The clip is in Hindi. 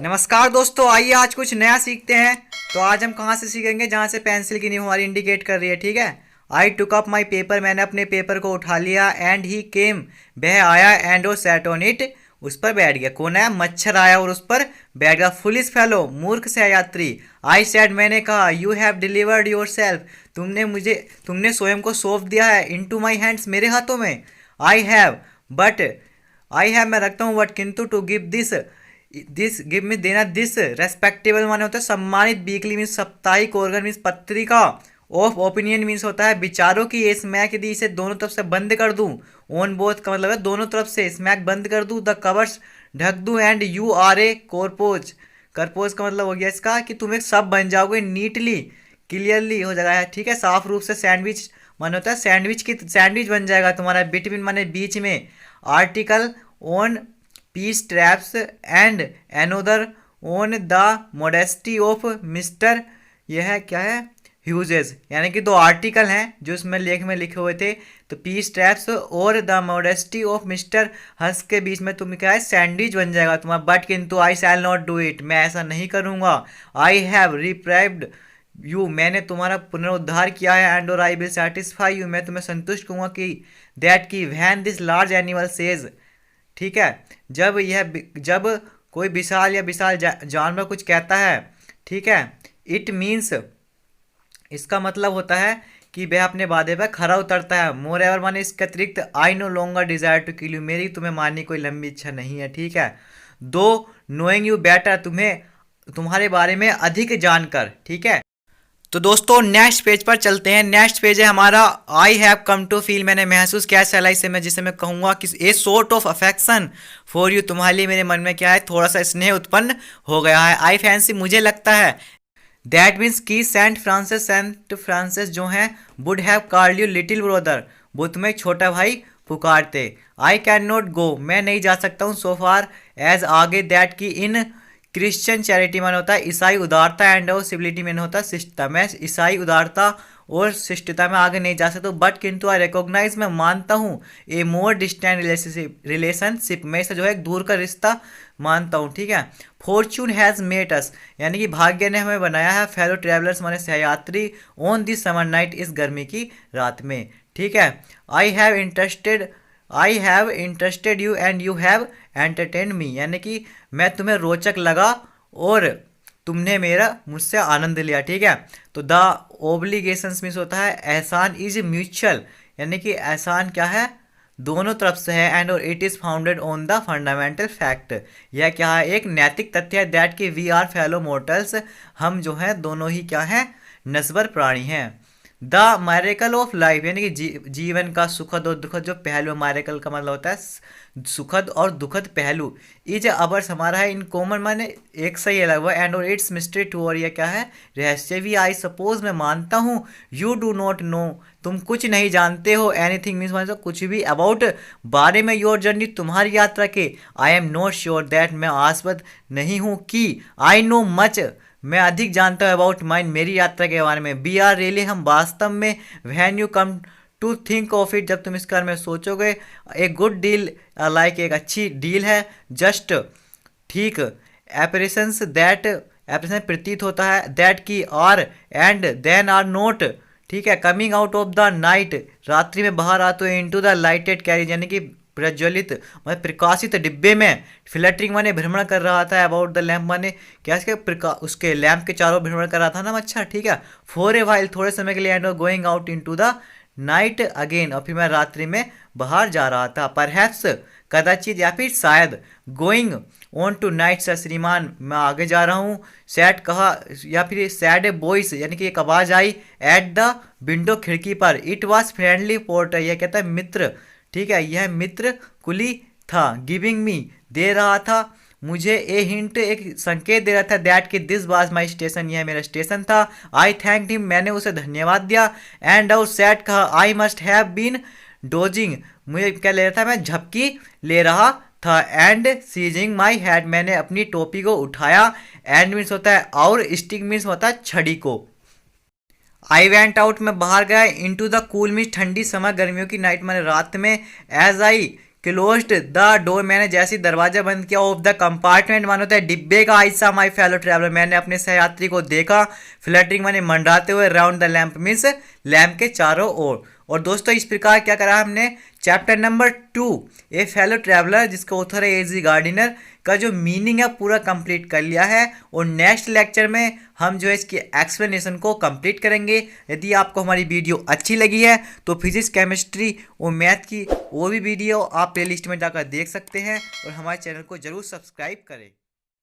नमस्कार दोस्तों, आइए आज कुछ नया सीखते हैं। तो आज हम कहाँ से सीखेंगे, जहाँ से पेंसिल की नींव हमारी इंडिकेट कर रही है। ठीक है। आई टुक अप माई पेपर, मैंने अपने पेपर को उठा लिया। एंड ही केम, वह आया। एंड ओ सैट ऑन इट, उस पर बैठ गया। कौन आया? मच्छर आया और उस पर बैठ गया। फुलिश फेलो, मूर्ख से यात्री। आई सैड, मैंने कहा। You have delivered your self, तुमने स्वयं को सौंप दिया है। इन टू माई हैंड्स, मेरे हाथों में। I have, but I have मैं रखता हूँ। बट किंतु to give this, this give में देना। दिस रेस्पेक्टेबल माने होता है सम्मानित। वीकली मीन्स साप्ताहिक। ऑर्गन मीन्स पत्रिका। ऑफ ओपिनियन मीन्स होता है विचारों की। ये स्मैक यदि इसे दोनों तरफ से बंद कर दूं, ऑन बोथ का मतलब है दोनों तरफ से। स्मैक बंद कर दूं, द कवर्स ढक दूं। एंड यू आर ए कॉर्पोज, करपोज का मतलब हो गया इसका कि तुम एक सब बन जाओगे। नीटली, क्लियरली हो जाएगा। ठीक है, साफ रूप से। सैंडविच माने होता है सैंडविच बन जाएगा तुम्हारा। बिटवीन माने बीच में। Article on peace traps and another on the modesty of mister, यह है क्या है, ह्यूजेस। यानी कि दो आर्टिकल हैं जो इसमें लेख में लिखे हुए थे। तो पीस ट्रैप्स और द मॉडेस्टी ऑफ मिस्टर हंस के बीच में तुम क्या है, सैंडविच बन जाएगा तुम्हारा। बट किंतु आई शैल नॉट डू इट, मैं ऐसा नहीं करूँगा। आई हैव रिप्राइव्ड यू, मैंने तुम्हारा पुनरुद्धार किया है। एंड और आई विल सेटिस्फाई यू, मैं तुम्हें संतुष्ट करूँगा कि दैट की when this large animal says. ठीक है, जब कोई विशाल जानवर कुछ कहता है, ठीक है, इट मीन्स, इसका मतलब होता है कि वह अपने वादे पर खरा उतरता है। मोर एवर माने इसके अतिरिक्त। I no longer desire to kill you, मेरी तुम्हें मारने की कोई लंबी इच्छा नहीं है। ठीक है, दो नोइंग यू बेटर, तुम्हें तुम्हारे बारे में अधिक जानकर। ठीक है, तो दोस्तों नेक्स्ट पेज पर चलते हैं। नेक्स्ट पेज है हमारा I have come to feel, मैंने महसूस किया सलाई से, मैं जिसे मैं कहूँगा कि a sort of affection for you, तुम्हारे लिए मेरे मन में क्या है, थोड़ा सा स्नेह उत्पन्न हो गया है। आई फैंसी, मुझे लगता है। दैट मीन्स की सेंट फ्रांसिस जो हैं would have called you little brother, वो तुम्हें छोटा भाई पुकारते। आई कैन नॉट गो, मैं नहीं जा सकता हूँ। सो फार एज, आगे। दैट की इन क्रिश्चियन चैरिटी मैंने होता है ईसाई उदारता। एंड और सिविलिटी मैंने होता है शिष्टता। मैं ईसाई उदारता और शिष्टता में आगे नहीं जा सकता। बट किंतु आई रिकॉग्नाइज, मैं मानता हूँ। ए मोर डिस्टेंट रिलेशनशिप, मैं इसे जो है एक दूर का रिश्ता मानता हूँ। ठीक है, फॉर्चून हैज़ मेट अस, यानी कि भाग्य ने हमें बनाया है। फेलो ट्रेवलर्स माने सहयात्री। ऑन दिस समर नाइट, इस गर्मी की रात में। ठीक है, I have interested you and you have entertain me, यानी कि मैं तुम्हें रोचक लगा और तुमने मेरा मुझसे आनंद लिया। ठीक है, तो द ओब्लिगेशंस मीन्स होता है एहसान इज म्यूचुअल, यानी कि एहसान क्या है, दोनों तरफ से है। एंड और it is founded on the fundamental fact, यह क्या है, एक नैतिक तथ्य है। दैट कि वी आर फेलो मोर्टल्स, हम जो हैं दोनों ही क्या हैं, नस्बर प्राणी हैं। द मैरिकल ऑफ लाइफ, यानी कि जीवन का सुखद और दुखद जो पहलू, मैरिकल का मतलब होता है सुखद और दुखद पहलू। इज अवर्स, हमारा है। इन कॉमन माने एक सही अलग हुआ। एंड और इट्स मिस्ट्री टू, और ये क्या है, रहस्य भी। आई सपोज, मैं मानता हूँ। यू डू नॉट नो, तुम कुछ नहीं जानते हो। एनीथिंग मीन्स मतलब कुछ भी। अबाउट, बारे में। योर जर्नी, तुम्हारी यात्रा के। I am not sure that, मैं आस्पद नहीं हूँ कि। आई नो मच, मैं अधिक जानता हूँ। अबाउट माइंड, मेरी यात्रा के बारे में। बी आर रियली, हम वास्तव में। When you come to think of it, जब तुम इसके बारे में सोचोगे। ए गुड डील, लाइक एक अच्छी डील है। जस्ट, ठीक। एपरेशंस दैट, एपरेशन प्रतीत होता है। That key are and then are not, ठीक है। Coming out of the night, रात्रि में बाहर आते हो। इनटू द लाइटेड कैरिज, यानी कि प्रज्वलित मतलब प्रकाशित डिब्बे में। फ्लटरिंग माने भ्रमण कर रहा था। अबाउट द लैम्प माने क्या, इसके उसके लैम्प के चारों भ्रमण कर रहा था ना। अच्छा, ठीक है। फॉर ए वाइल, थोड़े समय के लिए। And going out into the night again, और फिर मैं रात्रि में बाहर जा रहा था। परहैप्स, कदाचित या फिर शायद। Going on tonight, sir श्रीमान, मैं आगे जा रहा हूँ। सैड कहा, या फिर सैड ए वॉइस, यानी कि एक आवाज़ आई। एट द विंडो, खिड़की पर। इट वॉज फ्रेंडली पोर्टर, यह कहता है मित्र। ठीक है, यह मित्र कुली था। गिविंग मी, दे रहा था मुझे। ए हिंट, एक संकेत दे रहा था। दैट कि दिस वाज माई स्टेशन, यह मेरा स्टेशन था। आई थैंक्ड हिम, मैंने उसे धन्यवाद दिया। एंड आउट सैड कहा, I must have been dozing, मुझे क्या ले रहा था, मैं झपकी ले रहा था। एंड सीजिंग माई हैड, मैंने अपनी टोपी को उठाया। एंड मीन्स होता है और, स्टिक मीन्स होता है छड़ी को। आई वेंट आउट, मैं बाहर गया। इनटू द कूल मीन्स ठंडी समय, गर्मियों की नाइट मैंने रात में। As I closed the door, मैंने जैसे ही दरवाजा बंद किया, ऑफ द कंपार्टमेंट, मानो होता है डिब्बे का, आई सा माई फेलो ट्रैवलर, मैंने अपने सहयात्री को देखा, फ्लटरिंग माने मंडराते हुए, round the lamp means lamp के चारों ओर। और दोस्तों इस प्रकार क्या करा हमने, चैप्टर नंबर 2 ए फेलो ट्रैवलर जिसका ऑथर है एजी गार्डिनर का जो मीनिंग है पूरा कंप्लीट कर लिया है। और नेक्स्ट लेक्चर में हम जो है इसकी एक्सप्लेनेशन को कंप्लीट करेंगे। यदि आपको हमारी वीडियो अच्छी लगी है तो फिजिक्स, केमिस्ट्री और मैथ की वो भी वीडियो आप प्लेलिस्ट में जाकर देख सकते हैं और हमारे चैनल को जरूर सब्सक्राइब करें।